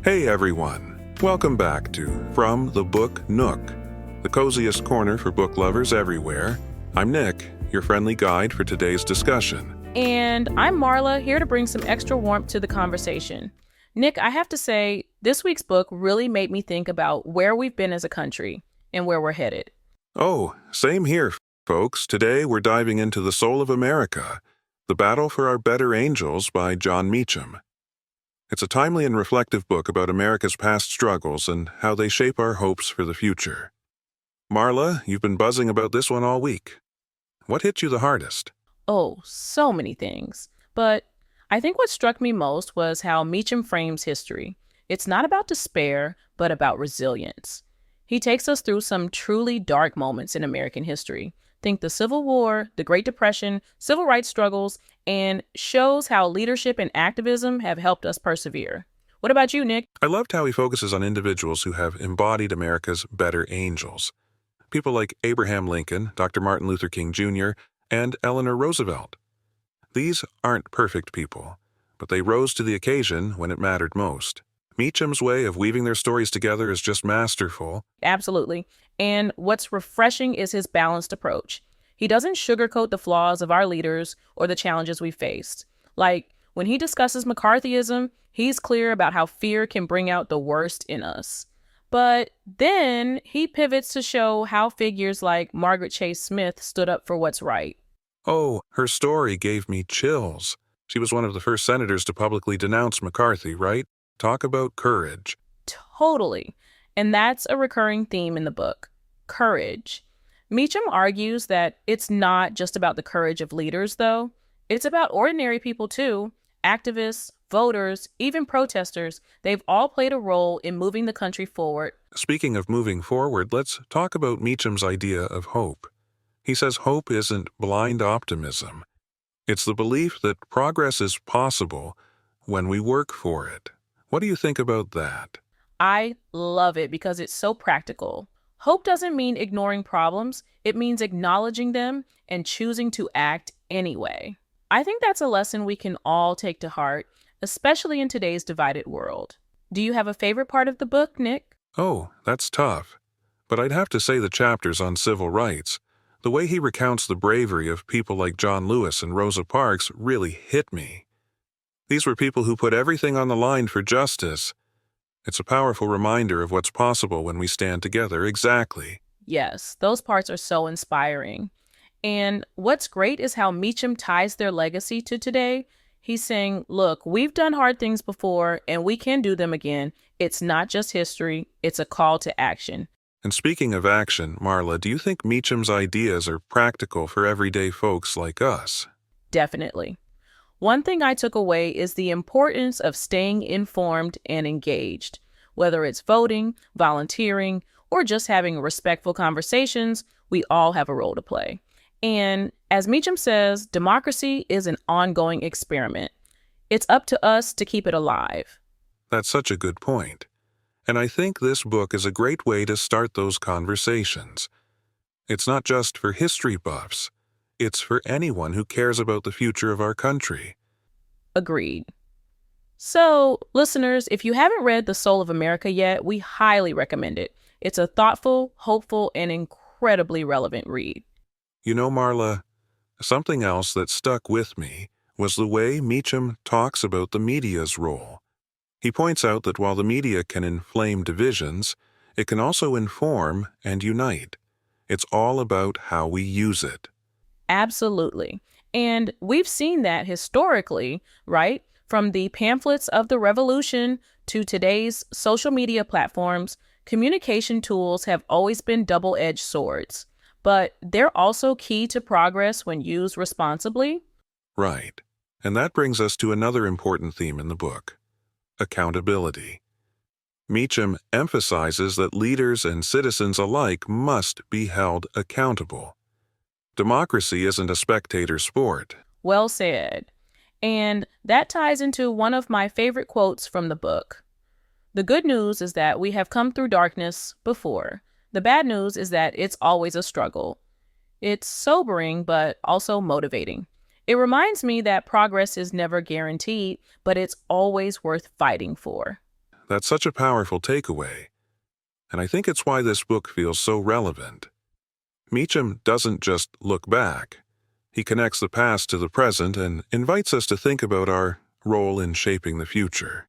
Hey everyone, welcome back to From the Book Nook, the coziest corner for book lovers everywhere. I'm Nick, your friendly guide for today's discussion. And I'm Marla, here to bring some extra warmth to the conversation. Nick, I have to say, this week's book really made me think about where we've been as a country and where we're headed. Oh, same here, folks. Today we're diving into The Soul of America, The Battle for Our Better Angels by Jon Meacham. It's a timely and reflective book about America's past struggles and how they shape our hopes for the future. Marla, you've been buzzing about this one all week. What hit you the hardest? Oh, so many things. But I think what struck me most was how Meacham frames history. It's not about despair, but about resilience. He takes us through some truly dark moments in American history. Think the Civil War, the Great Depression, civil rights struggles, and shows how leadership and activism have helped us persevere. What about you, Nick? I loved how he focuses on individuals who have embodied America's better angels. People like Abraham Lincoln, Dr. Martin Luther King Jr., and Eleanor Roosevelt. These aren't perfect people, but they rose to the occasion when it mattered most. Meacham's way of weaving their stories together is just masterful. Absolutely. And what's refreshing is his balanced approach. He doesn't sugarcoat the flaws of our leaders or the challenges we faced. Like, when he discusses McCarthyism, he's clear about how fear can bring out the worst in us. But then he pivots to show how figures like Margaret Chase Smith stood up for what's right. Oh, her story gave me chills. She was one of the first senators to publicly denounce McCarthy, right? Talk about courage. Totally. And that's a recurring theme in the book, courage. Meacham argues that it's not just about the courage of leaders, though. It's about ordinary people, too. Activists, voters, even protesters. They've all played a role in moving the country forward. Speaking of moving forward, let's talk about Meacham's idea of hope. He says hope isn't blind optimism. It's the belief that progress is possible when we work for it. What do you think about that? I love it because it's so practical. Hope doesn't mean ignoring problems. It means acknowledging them and choosing to act anyway. I think that's a lesson we can all take to heart, especially in today's divided world. Do you have a favorite part of the book, Nick? Oh, that's tough. But I'd have to say the chapters on civil rights. The way he recounts the bravery of people like John Lewis and Rosa Parks really hit me. These were people who put everything on the line for justice. It's a powerful reminder of what's possible when we stand together, exactly. Yes, those parts are so inspiring. And what's great is how Meacham ties their legacy to today. He's saying, look, we've done hard things before and we can do them again. It's not just history, it's a call to action. And speaking of action, Marla, do you think Meacham's ideas are practical for everyday folks like us? Definitely. One thing I took away is the importance of staying informed and engaged. Whether it's voting, volunteering, or just having respectful conversations, we all have a role to play. And as Meacham says, democracy is an ongoing experiment. It's up to us to keep it alive. That's such a good point. And I think this book is a great way to start those conversations. It's not just for history buffs. It's for anyone who cares about the future of our country. Agreed. So, listeners, if you haven't read The Soul of America yet, we highly recommend it. It's a thoughtful, hopeful, and incredibly relevant read. You know, Marla, something else that stuck with me was the way Meacham talks about the media's role. He points out that while the media can inflame divisions, it can also inform and unite. It's all about how we use it. Absolutely. And we've seen that historically, right? From the pamphlets of the revolution to today's social media platforms, communication tools have always been double-edged swords. But they're also key to progress when used responsibly. Right. And that brings us to another important theme in the book: accountability. Meacham emphasizes that leaders and citizens alike must be held accountable. Democracy isn't a spectator sport. Well said. And that ties into one of my favorite quotes from the book. The good news is that we have come through darkness before. The bad news is that it's always a struggle. It's sobering, but also motivating. It reminds me that progress is never guaranteed, but it's always worth fighting for. That's such a powerful takeaway, and I think it's why this book feels so relevant. Meacham doesn't just look back. He connects the past to the present and invites us to think about our role in shaping the future.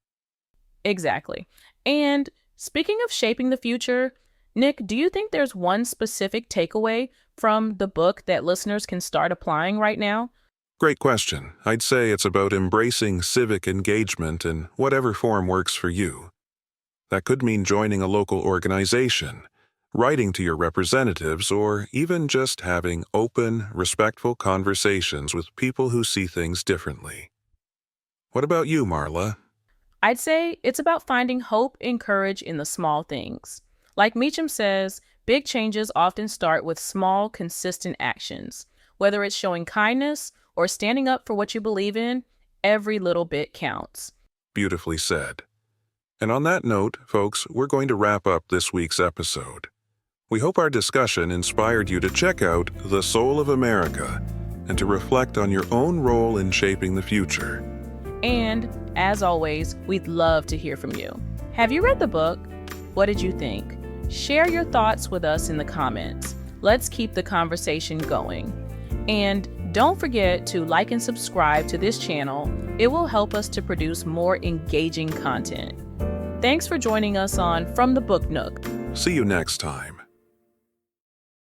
Exactly. And speaking of shaping the future, Nick, do you think there's one specific takeaway from the book that listeners can start applying right now? Great question. I'd say it's about embracing civic engagement in whatever form works for you. That could mean joining a local organization, writing to your representatives, or even just having open, respectful conversations with people who see things differently. What about you, Marla? I'd say it's about finding hope and courage in the small things. Like Meacham says, big changes often start with small, consistent actions. Whether it's showing kindness or standing up for what you believe in, every little bit counts. Beautifully said. And on that note, folks, we're going to wrap up this week's episode. We hope our discussion inspired you to check out The Soul of America and to reflect on your own role in shaping the future. And, as always, we'd love to hear from you. Have you read the book? What did you think? Share your thoughts with us in the comments. Let's keep the conversation going. And don't forget to like and subscribe to this channel. It will help us to produce more engaging content. Thanks for joining us on From the Book Nook. See you next time.